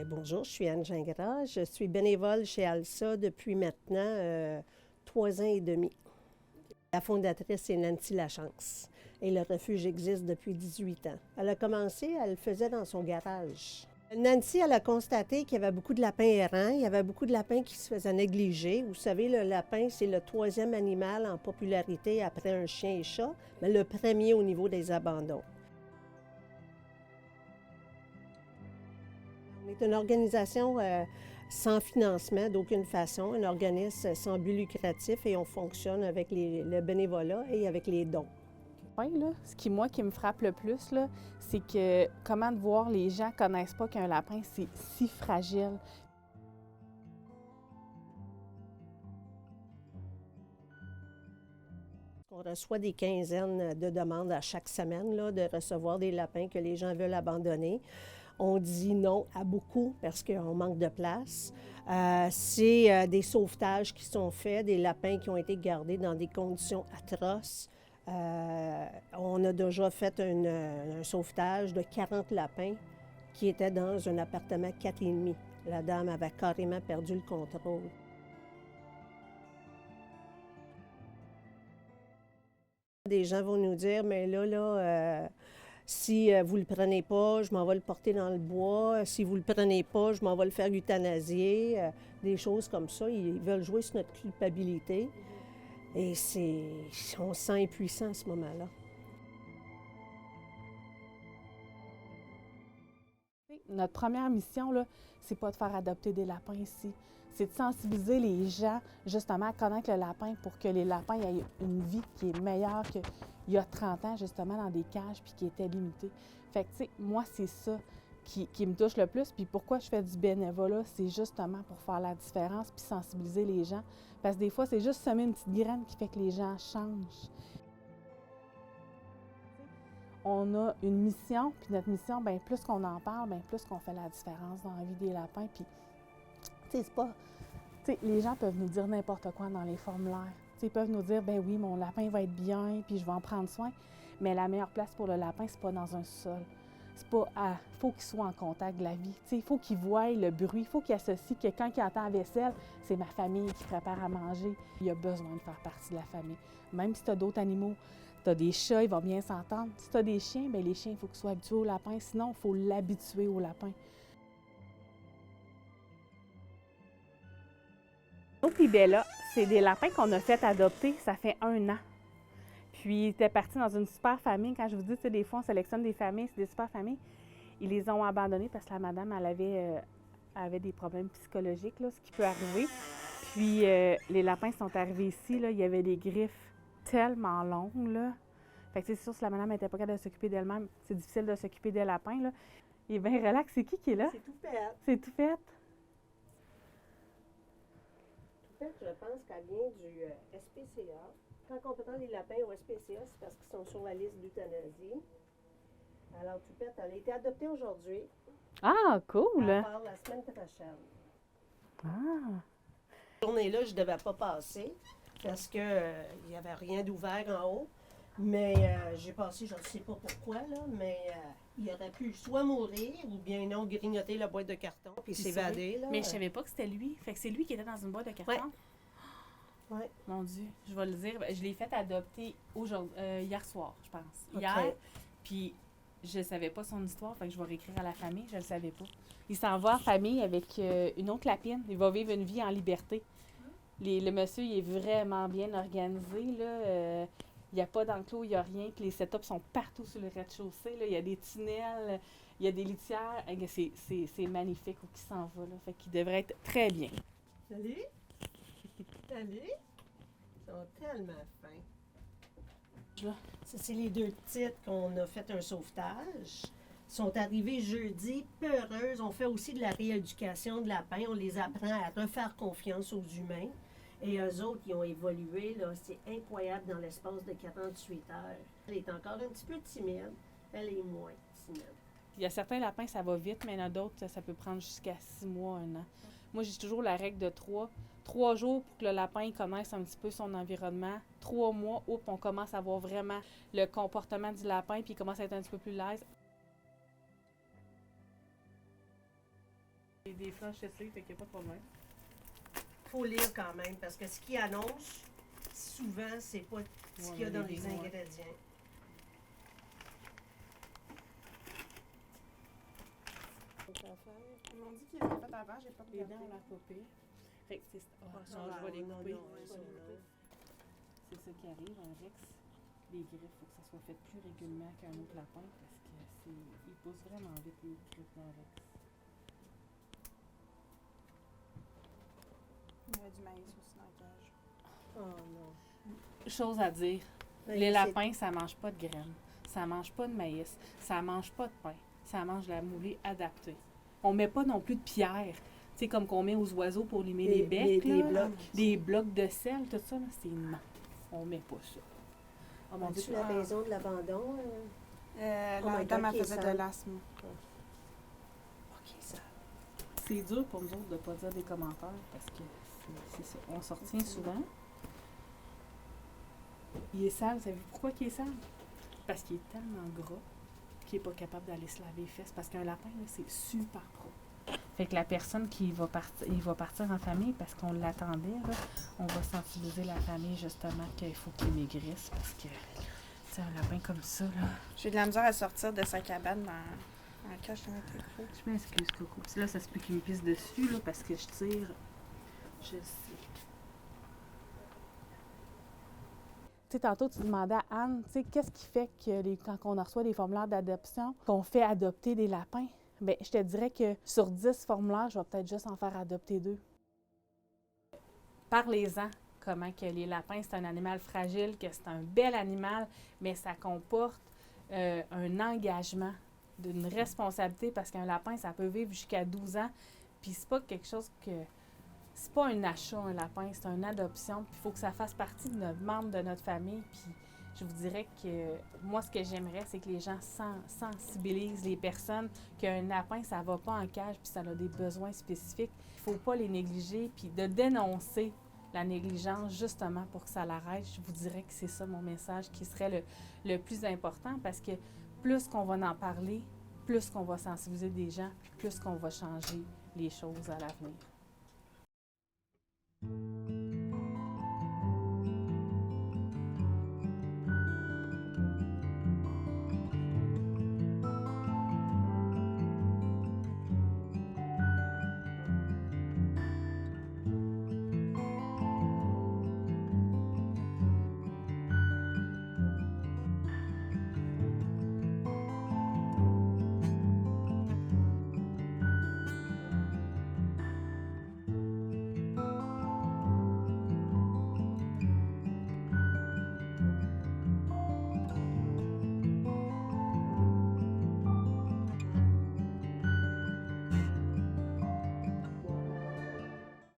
Bonjour, je suis Anne Gingras. Je suis bénévole chez ALSA depuis maintenant 3 ans et demi. La fondatrice, c'est Nancy Lachance et le refuge existe depuis 18 ans. Elle a commencé, elle le faisait dans son garage. Nancy, elle a constaté qu'il y avait beaucoup de lapins errants, il y avait beaucoup de lapins qui se faisaient négliger. Vous savez, le lapin, c'est le 3e animal en popularité après un chien et chat, mais le premier au niveau des abandons. On est une organisation sans financement d'aucune façon, un organisme sans but lucratif et on fonctionne avec le bénévolat et avec les dons. Oui, là, ce qui me frappe le plus, là, c'est que comment de voir les gens ne connaissent pas qu'un lapin, c'est si fragile. On reçoit des quinzaines de demandes à chaque semaine là, de recevoir des lapins que les gens veulent abandonner. On dit non à beaucoup parce qu'on manque de place. C'est des sauvetages qui sont faits, des lapins qui ont été gardés dans des conditions atroces. On a déjà fait un sauvetage de 40 lapins qui étaient dans un appartement 4,5. La dame avait carrément perdu le contrôle. Des gens vont nous dire, mais si vous ne le prenez pas, je m'en vais le porter dans le bois. Si vous ne le prenez pas, je m'en vais le faire euthanasier. Des choses comme ça. Ils veulent jouer sur notre culpabilité. Et on se sent impuissant à ce moment-là. Notre première mission, là, c'est pas de faire adopter des lapins ici. C'est de sensibiliser les gens, justement, à connaître le lapin pour que les lapins aient une vie qui est meilleure qu'il y a 30 ans, justement, dans des cages puis qui étaient limitées. Fait que, tu sais, moi, c'est ça qui me touche le plus. Puis pourquoi je fais du bénévolat, c'est justement pour faire la différence puis sensibiliser les gens. Parce que des fois, c'est juste semer une petite graine qui fait que les gens changent. On a une mission, puis notre mission, bien, plus qu'on en parle, bien, plus qu'on fait la différence dans la vie des lapins. Puis, tu sais, c'est pas... Tu sais, les gens peuvent nous dire n'importe quoi dans les formulaires. Tu sais, ils peuvent nous dire, ben oui, mon lapin va être bien, puis je vais en prendre soin. Mais la meilleure place pour le lapin, c'est pas dans un sol. C'est pas à... faut qu'il soit en contact de la vie. Tu sais, il faut qu'il voie le bruit, il faut qu'il associe que quand il entend la vaisselle, c'est ma famille qui prépare à manger. Il a besoin de faire partie de la famille. Même si tu as d'autres animaux, tu as des chats, ils vont bien s'entendre. Si tu as des chiens, bien les chiens, il faut qu'ils soient habitués au lapin. Sinon, il faut l'habituer au lapin. Puis Bella, c'est des lapins qu'on a fait adopter, ça fait 1 an. Puis ils étaient partis dans une super famille. Quand je vous dis, tu sais, des fois, on sélectionne des familles, c'est des super familles. Ils les ont abandonnés parce que la madame, elle avait des problèmes psychologiques, là, ce qui peut arriver. Puis les lapins sont arrivés ici, là, il y avait des griffes tellement longues, là. Fait que c'est sûr, si la madame n'était pas capable de s'occuper d'elle-même, c'est difficile de s'occuper des lapins, là. Il est bien relax. C'est qui est là? C'est tout fait. C'est tout fait. Je pense qu'elle vient du SPCA. Quand on prend les lapins au SPCA, c'est parce qu'ils sont sur la liste d'euthanasie. Alors, Toupette, elle a été adoptée aujourd'hui. Ah, cool! Elle part la semaine prochaine. Ah! Cette journée-là, je ne devais pas passer parce qu'il n'y avait rien d'ouvert en haut. Mais j'ai passé, je ne sais pas pourquoi, là, mais il aurait pu soit mourir ou bien non grignoter la boîte de carton puis s'évader. Là. Mais je savais pas que c'était lui. Fait que c'est lui qui était dans une boîte de carton? Oui. Ouais. Mon Dieu, je vais le dire. Je l'ai fait adopter hier soir, je pense. Okay. Hier, puis je savais pas son histoire, fait que je vais réécrire à la famille, je le savais pas. Il s'en va en famille avec une autre lapine. Il va vivre une vie en liberté. Le monsieur, il est vraiment bien organisé, là. Il n'y a pas d'enclos, il n'y a rien. Puis les setups sont partout sur le rez-de-chaussée. Là. Il y a des tunnels, il y a des litières. C'est magnifique où il s'en va. Là. Fait qu'il devrait être très bien. Salut! Salut! sont tellement fins. Là. Ça, c'est les deux petites qu'on a fait un sauvetage. Ils sont arrivés jeudi, peureuses. On fait aussi de la rééducation de lapin. On les apprend à refaire confiance aux humains. Et eux autres, ils ont évolué, là. C'est incroyable dans l'espace de 48 heures. Elle est encore un petit peu timide. Elle est moins timide. Il y a certains lapins, ça va vite, mais il y en a d'autres, ça peut prendre jusqu'à 6 mois, 1 an. Moi, j'ai toujours la règle de 3. 3 jours pour que le lapin connaisse un petit peu son environnement. 3 mois, on commence à voir vraiment le comportement du lapin, puis il commence à être un petit peu plus l'aise. Des flashs essais, fait qu'il n'y a pas de problème. Faut lire quand même, parce que ce qu'ils annoncent, souvent, c'est pas ce qu'il y a dans les ingrédients. Ils m'ont dit qu'ils étaient faits avant, j'ai pas Les regardé. dents ont l'air pas pire. Fait que c'est Je vais les couper. C'est ça qui arrive, un rex. Les griffes, il faut que ça soit fait plus régulièrement qu'un autre lapin parce que il pousse vraiment vite les griffes d'un rex. Il y avait du maïs aussi dans la cage. Oh non. Chose à dire, les lapins, ça mange pas de graines, ça mange pas de maïs, ça mange pas de pain, ça mange de la moulée adaptée. On met pas non plus de pierre, tu sais, comme qu'on met aux oiseaux pour limer les becs, des là, blocs. des blocs de sel, tout ça, là, c'est non. On met pas ça. Oh mon Dieu, As-tu la maison de l'abandon? Oh La my dame, God, elle qui est faisait de sale. l'asthme. OK, ça. c'est dur pour nous autres de pas dire des commentaires parce que c'est ça. On s'en retient souvent. Il est sale, vous savez pourquoi il est sale? Parce qu'il est tellement gras qu'il n'est pas capable d'aller se laver les fesses. Parce qu'un lapin, là, c'est super propre. Fait que la personne qui va partir, il va partir en famille parce qu'on l'attendait, là, on va sensibiliser la famille justement qu'il faut qu'il maigrisse parce que, tu sais, un lapin comme ça, là. J'ai de la misère à sortir de sa cabane dans la cage de notre écrou. Je m'excuse, Coco. Puis là, ça se peut qu'il me pisse dessus, là, parce que je tire. Je sais. Tu sais, tantôt, tu demandais à Anne, tu sais, qu'est-ce qui fait que quand on reçoit des formulaires d'adoption, qu'on fait adopter des lapins? Bien, je te dirais que sur 10 formulaires, je vais peut-être juste en faire adopter 2. Parlez-en, comment que les lapins, c'est un animal fragile, que c'est un bel animal, mais ça comporte un engagement, d'une responsabilité, parce qu'un lapin, ça peut vivre jusqu'à 12 ans, puis c'est pas quelque chose que... C'est pas un achat, un lapin, c'est une adoption, puis il faut que ça fasse partie de notre membre de notre famille, puis je vous dirais que moi, ce que j'aimerais, c'est que les gens sensibilisent les personnes qu'un lapin, ça va pas en cage, puis ça a des besoins spécifiques. Il faut pas les négliger, puis de dénoncer la négligence, justement, pour que ça l'arrête. Je vous dirais que c'est ça mon message qui serait le plus important, parce que plus qu'on va en parler, plus qu'on va sensibiliser des gens, plus qu'on va changer les choses à l'avenir.